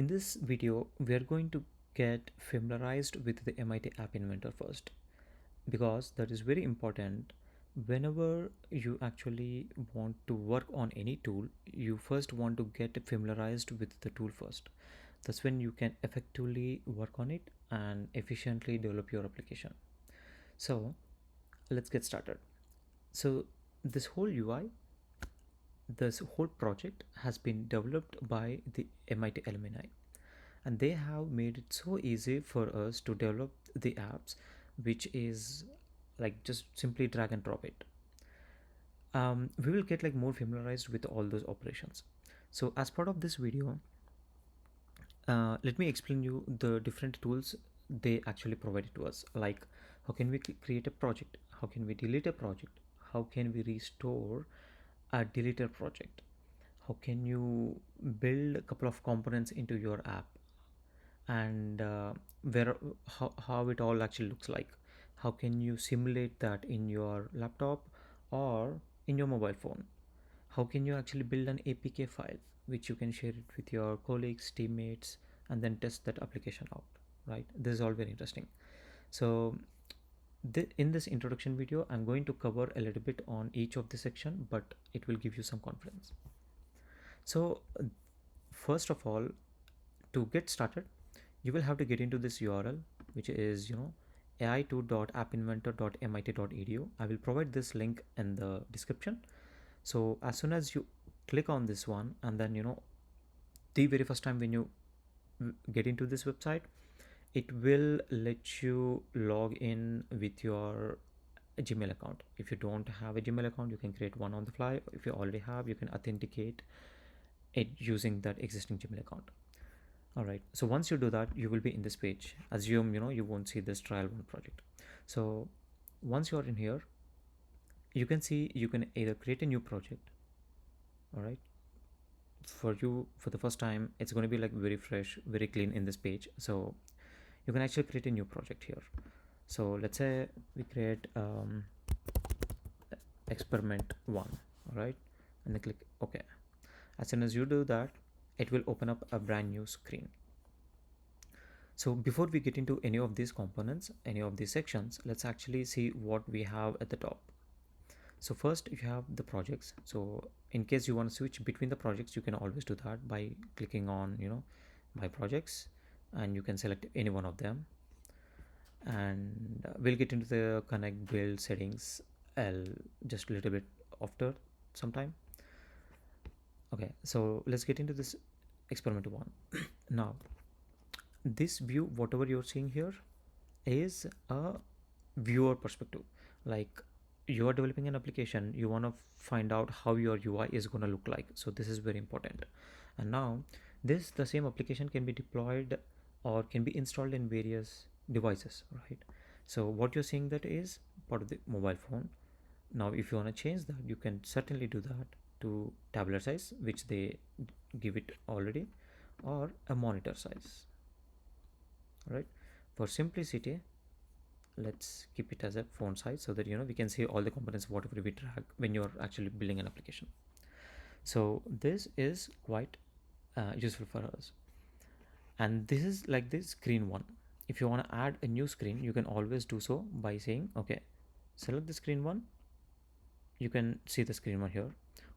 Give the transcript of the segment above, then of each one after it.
In this video, we are going to get familiarized with the MITApp Inventor first, because that is very important. Whenever you actually want to work on any tool, you first want to get familiarized with the tool first. That's when you can effectively work on it and efficiently develop your application. So let's get started. So this whole UI, this whole project has been developed by the MIT alumni, and they have made it so easy for us to develop the apps, which is like just simply drag and drop it. We will get like more familiarized with all those operations. So as part of this video, let me explain you the different tools they actually provided to us, like how can we create a project, how can we delete a project, how can we restore a deleted project, how can you build a couple of components into your app, and where how it all actually looks like, how can you simulate that in your laptop or in your mobile phone, how can you actually build an apk file which you can share it with your colleagues, teammates, and then test that application out, right? This is all very interesting. So in this introduction video, I'm going to cover a little bit on each of the section, but it will give you some confidence. So first of all, to get started, you will have to get into this URL, which is ai2.appinventor.mit.edu. I will provide this link in the description. So as soon as you click on this one, and then the very first time when you get into this website, it will let you log in with your Gmail account. If you don't have a Gmail account, you can create one on the fly. If you already have, you can authenticate it using that existing Gmail account. All right, so once you do that, you will be in this page. Assume you won't see this trial one project. So once you're in here, you can see you can either create a new project. All right, for you, for the first time, it's going to be like very fresh, very clean in this page. So you can actually create a new project here. So let's say we create experiment one. All right, and then click OK. As soon as you do that, it will open up a brand new screen. So before we get into any of these components, any of these sections, let's actually see what we have at the top. So first you have the projects. So in case you want to switch between the projects, you can always do that by clicking on my projects, and you can select any one of them. And we'll get into the connect build settings just a little bit after some time. Okay, so let's get into this experiment one. Now this view, whatever you're seeing here, is a viewer perspective. Like, you are developing an application, you want to find out how your UI is going to look like. So this is very important. And now the same application can be deployed or can be installed in various devices, right? So what you're seeing, that is part of the mobile phone. Now if you want to change that, you can certainly do that to tabular size, which they give it already, or a monitor size. Right, for simplicity, let's keep it as a font size, so that we can see all the components whatever we drag when you're actually building an application. So this is quite useful for us. And this is like the screen one. If you want to add a new screen, you can always do so by saying okay, select the screen one. You can see the screen one here,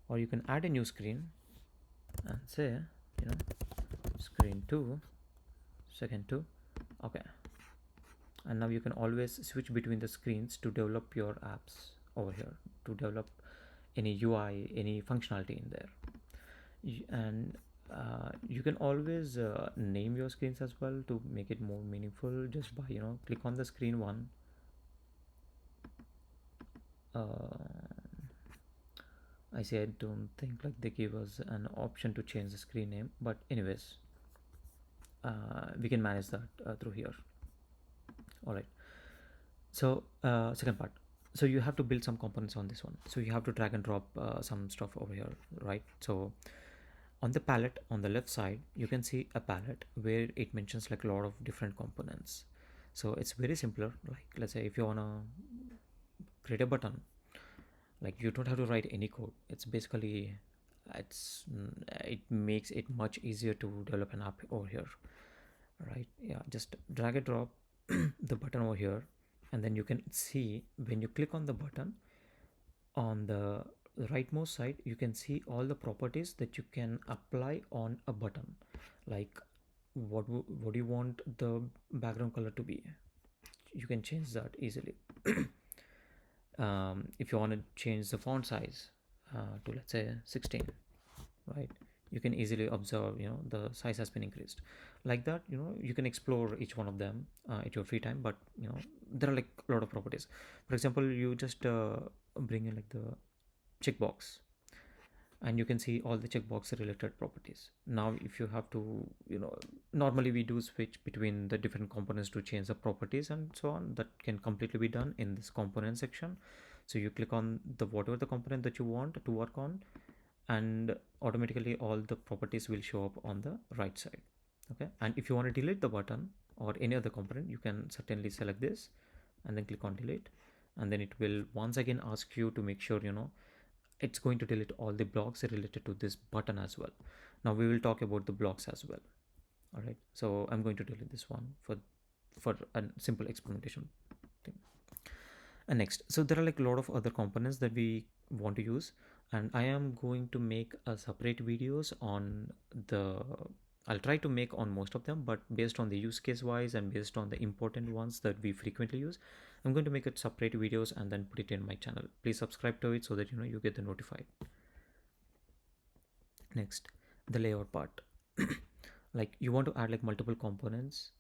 or you can add a new screen and say screen 2, second 2. Okay, and now you can always switch between the screens to develop your apps over here, to develop any UI, any functionality in there. And you can always name your screens as well to make it more meaningful, just by click on the screen one. I say I don't think like they give us an option to change the screen name, but anyways, we can manage that through here. All right, so second part, so you have to build some components on this one. So you have to drag and drop some stuff over here, right? So on the palette on the left side, you can see a palette where it mentions like a lot of different components. So it's very simpler. Like, let's say if you want to create a button, like, you don't have to write any code. It's basically it makes it much easier to develop an app over here, right? Yeah, just drag and drop the button over here, and then you can see when you click on the button on the rightmost side, you can see all the properties that you can apply on a button, like what do you want the background color to be. You can change that easily. If you want to change the font size to, let's say, 16, right, you can easily observe, the size has been increased. Like that, you can explore each one of them at your free time. But there are like a lot of properties. For example, you just bring in like the checkbox, and you can see all the checkbox related properties. Now if you have to, normally we do switch between the different components to change the properties and so on. That can completely be done in this component section. So you click on the whatever the component that you want to work on, and automatically all the properties will show up on the right side. Okay, and if you want to delete the button or any other component, you can certainly select this and then click on delete, and then it will once again ask you to make sure, it's going to delete all the blocks related to this button as well. Now we will talk about the blocks as well. All right, so I'm going to delete this one for a simple experimentation thing. And next, so there are like a lot of other components that we want to use, and I am going to make a separate videos on the, I'll try to make on most of them, but based on the use case wise and based on the important ones that we frequently use, I'm going to make it separate videos and then put it in my channel. Please subscribe to it so that you get the notified. Next, the layout part. Like you want to add like multiple components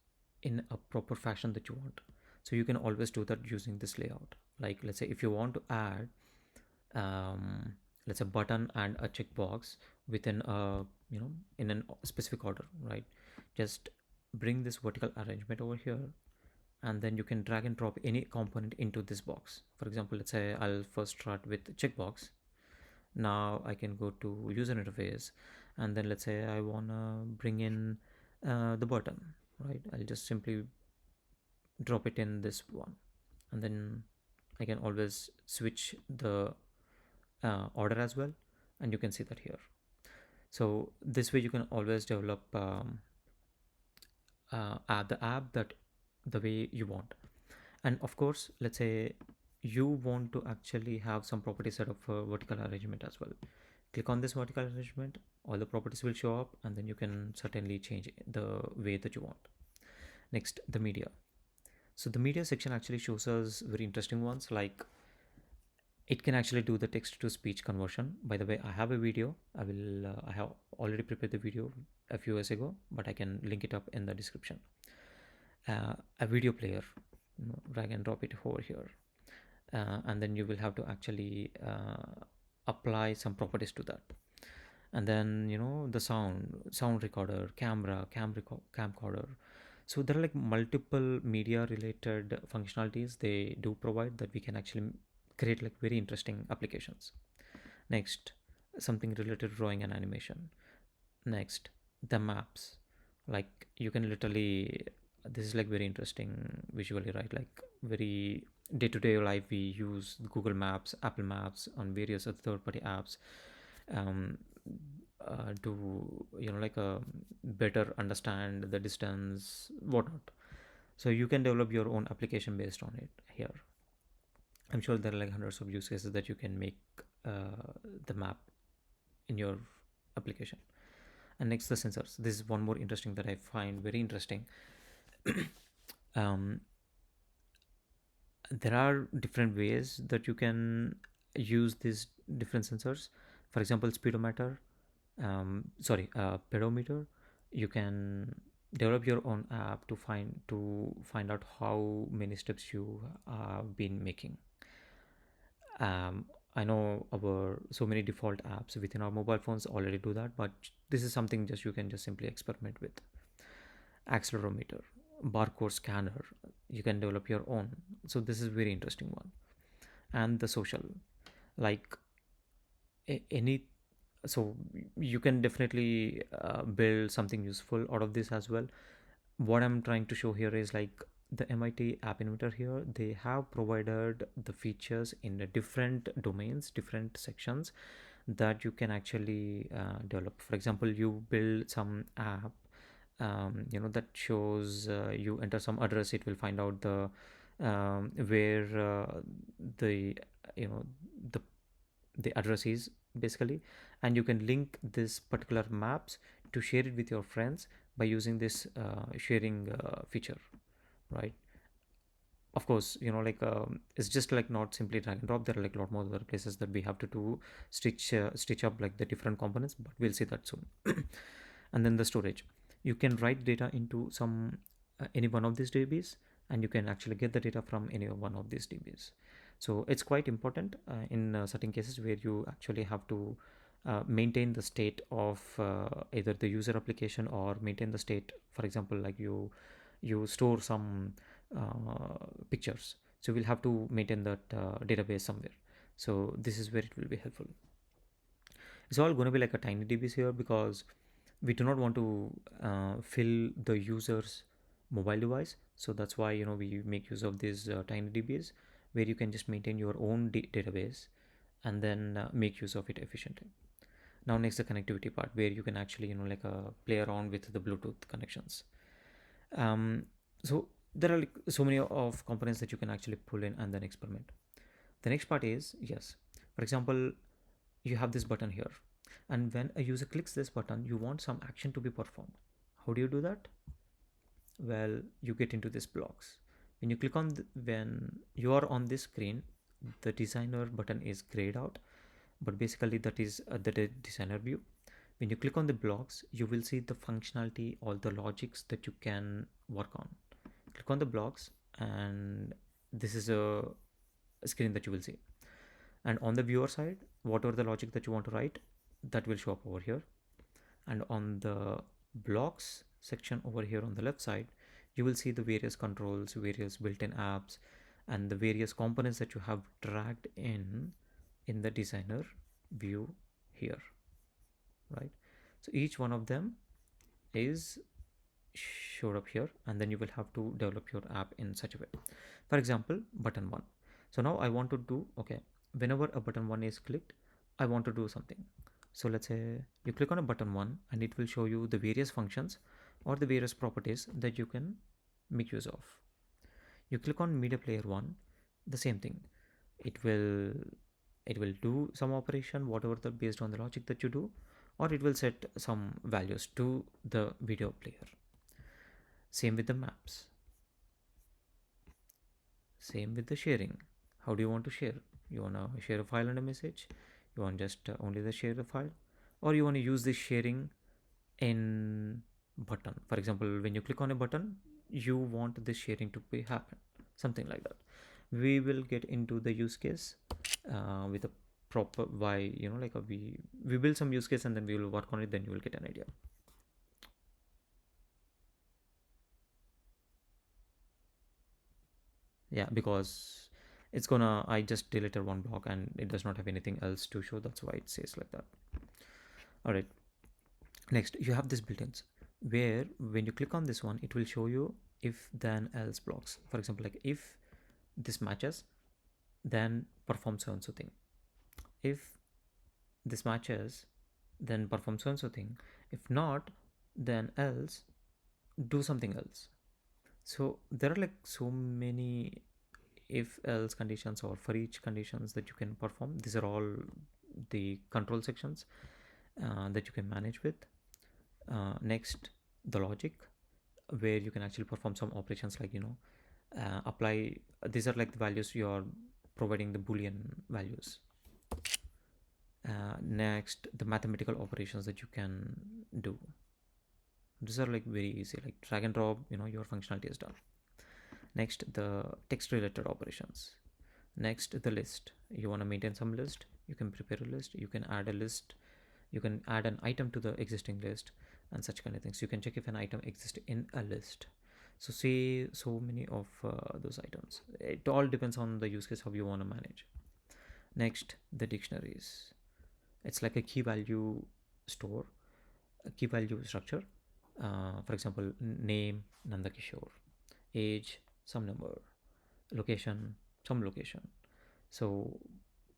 in a proper fashion that you want. So you can always do that using this layout. Like let's say if you want to add let's say button and a checkbox within a, in a specific order, right? Just bring this vertical arrangement over here, and then you can drag and drop any component into this box. For example, let's say I'll first start with checkbox. Now I can go to user interface, and then let's say I want to bring in the button, right? I'll just simply drop it in this one, and then I can always switch the order as well, and you can see that here. So this way you can always develop the app that the way you want. And of course, let's say you want to actually have some properties set up for vertical arrangement as well. Click on this vertical arrangement, all the properties will show up, and then you can certainly change the way that you want. Next, the media. So the media section actually shows us very interesting ones, like it can actually do the text to speech conversion. By the way, I have a video. I have already prepared the video a few years ago, but I can link it up in the description. A video player, drag and drop it over here, and then you will have to actually apply some properties to that. And then the sound recorder, camcorder. So there are like multiple media related functionalities they do provide that we can actually create like very interesting applications. Next, something related to drawing and animation. Next, the maps. Like you can literally, this is like very interesting visually, right? Like very day-to-day life we use Google Maps, Apple Maps, on various other third-party apps um, to like better understand the distance, whatnot. So you can develop your own application based on it here. I'm sure there are like hundreds of use cases that you can make the map in your application. And next, the sensors. This is one more interesting that I find very interesting. There are different ways that you can use these different sensors. For example, speedometer, pedometer. You can develop your own app to find out how many steps you have been making. I know our so many default apps within our mobile phones already do that, but this is something just you can just simply experiment with. Accelerometer, barcode scanner, you can develop your own. So this is very interesting one. And the social, like any, so you can definitely build something useful out of this as well. What I'm trying to show here is like the MITApp Inventor here, they have provided the features in the different domains, different sections that you can actually develop. For example, you build some app, that shows, you enter some address, it will find out the where the you know the the address is basically, and you can link this particular maps to share it with your friends by using this sharing feature, right? Of course, it's just like not simply drag and drop. There are like a lot more other places that we have to do, stitch up like the different components, but we'll see that soon. And then the storage, you can write data into some any one of these DBs, and you can actually get the data from any one of these DBs. So it's quite important in certain cases where you actually have to maintain the state of either the user application, or maintain the state, for example, like you store some pictures, so we'll have to maintain that database somewhere. So this is where it will be helpful. It's all going to be like a tiny DBs here, because we do not want to fill the user's mobile device. So that's why we make use of these tiny DBs, where you can just maintain your own database and then make use of it efficiently. Now next, the connectivity part, where you can actually play around with the Bluetooth connections. So there are like so many of components that you can actually pull in and then experiment. The next part is, yes, for example, you have this button here, and when a user clicks this button, you want some action to be performed. How do you do that? Well, you get into these blocks. When you click on when you are on this screen, the designer button is grayed out, but basically that is the designer view. When you click on the blocks, you will see the functionality, all the logics that you can work on. Click on the blocks, and this is a screen that you will see. And on the viewer side, whatever the logic that you want to write, that will show up over here. And on the blocks section over here on the left side, you will see the various controls, various built-in apps, and the various components that you have dragged in the designer view here, right? So each one of them is showed up here, and then you will have to develop your app in such a way. For example, button 1. So now I want to do, okay, whenever a button 1 is clicked, I want to do something. So let's say you click on a button 1, and it will show you the various functions or the various properties that you can make use of. You click on media player 1, the same thing. It will do some operation, whatever the based on the logic that you do, or it will set some values to the video player. Same with the maps. Same with the sharing. How do you want to share? You want to share a file and a message? You want just only the share the file? Or you want to use this sharing in button? For example, when you click on a button, you want this sharing to be happen. Something like that. We will get into the use case with a proper why, we build some use case, and then we will work on it, then you will get an idea. Yeah, because it's gonna, I just deleted one block and it does not have anything else to show, that's why it says like that. All right, next you have this built-ins, where when you click on this one, it will show you if then else blocks. For example, like if this matches, then perform so and so thing. If this matches, then perform so and so thing. If not, then else, do something else. So there are like so many if else conditions, or for each conditions that you can perform. These are all the control sections that you can manage with. Next, the logic, where you can actually perform some operations like apply. These are like the values you are providing, the boolean values. Next, the mathematical operations that you can do. These are like very easy, like drag and drop, your functionality is done. Next, the text related operations. Next, the list. You want to maintain some list, you can prepare a list, you can add a list, you can add an item to the existing list, and such kind of things. You can check if an item exists in a list. So see, so many of those items. It all depends on the use case, how you want to manage. Next, the dictionaries. It's like a key value store, a key value structure. For example, name Nandakishore, age some number, location some location. So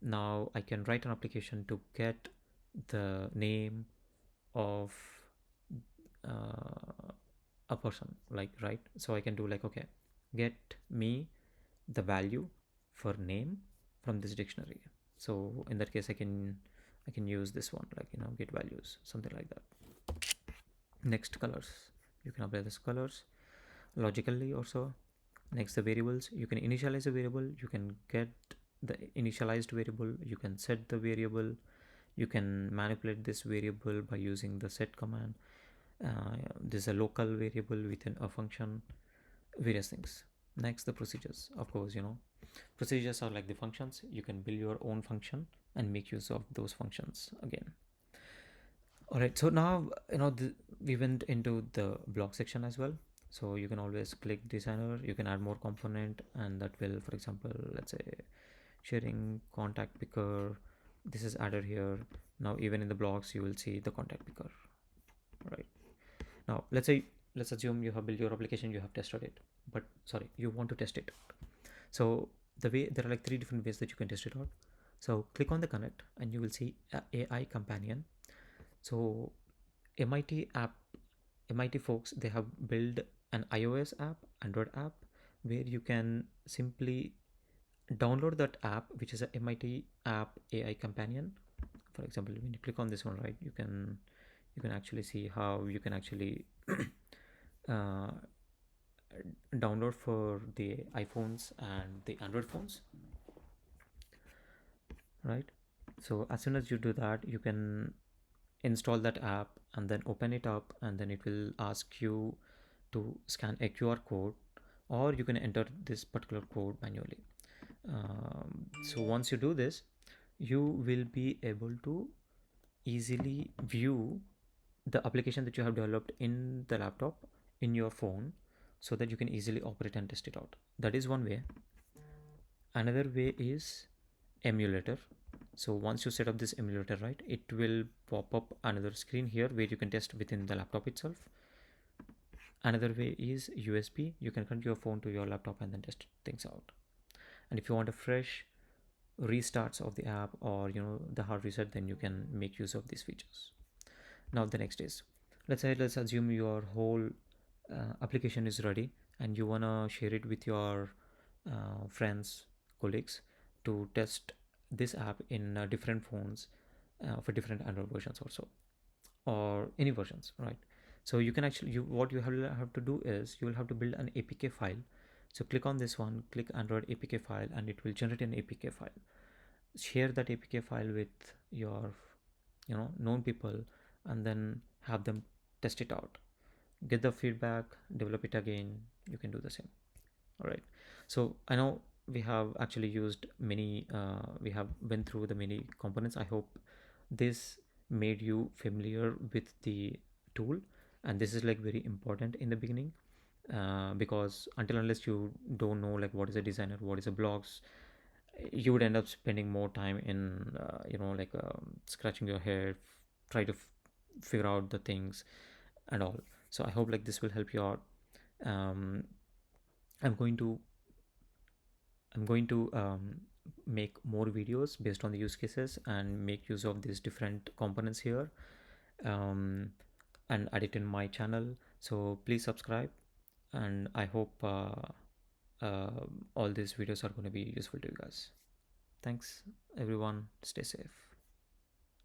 now I can write an application to get the name of uh, a person, like, right? So I can do like, okay, get me the value for name from this dictionary. So in that case, I can use this one, like, get values, something like that. Next, colors. You can apply this colors logically also. Next, the variables. You can initialize a variable, you can get the initialized variable, you can set the variable, you can manipulate this variable by using the set command. This is a local variable within a function, various things. Next, the procedures. Of course, procedures are like the functions. You can build your own function and make use of those functions again. All right, so now we went into the block section as well. So you can always click designer, you can add more component, and that will, for example, let's say sharing contact picker, this is added here. Now even in the blocks you will see the contact picker. Right, now let's assume you have built your application, you have tested it, but sorry, you want to test it. So there are like three different ways that you can test it out. So click on the connect and you will see AI companion. So MIT app, MIT folks, they have built an iOS app, Android app, where you can simply download that app, which is a MIT app AI companion. For example, when you click on this one, right, you can actually see how you can actually uh, download for the iPhones and the Android phones, right? So as soon as you do that, you can install that app and then open it up, and then it will ask you to scan a QR code, or you can enter this particular code manually. So once you do this, you will be able to easily view the application that you have developed in the laptop in your phone, so that you can easily operate and test it out. That is one way. Another way is emulator. So once you set up this emulator, right, it will pop up another screen here where you can test within the laptop itself. Another way is USB. You can connect your phone to your laptop and then test things out. And if you want a fresh restarts of the app, or the hard reset, then you can make use of these features. Now the next is, let's assume your whole application is ready and you want to share it with your friends, colleagues, to test this app in different phones, for different Android versions also, or any versions, right? So you can actually, what you have to do is you will have to build an APK file. So click on this one, click Android APK file, and it will generate an APK file. Share that APK file with your known people, and then have them test it out, get the feedback, develop it again. You can do the same. All right, so I know we have actually used many, we have went through the many components. I hope this made you familiar with the tool, and this is like very important in the beginning, because until unless you don't know like what is a designer, what is a blogs, you would end up spending more time in like scratching your head, try to figure out the things and all. So I hope like this will help you out. um, i'm going to I'm going to make more videos based on the use cases and make use of these different components here, um, and add it in my channel. So please subscribe, and I hope all these videos are going to be useful to you guys. Thanks everyone, stay safe.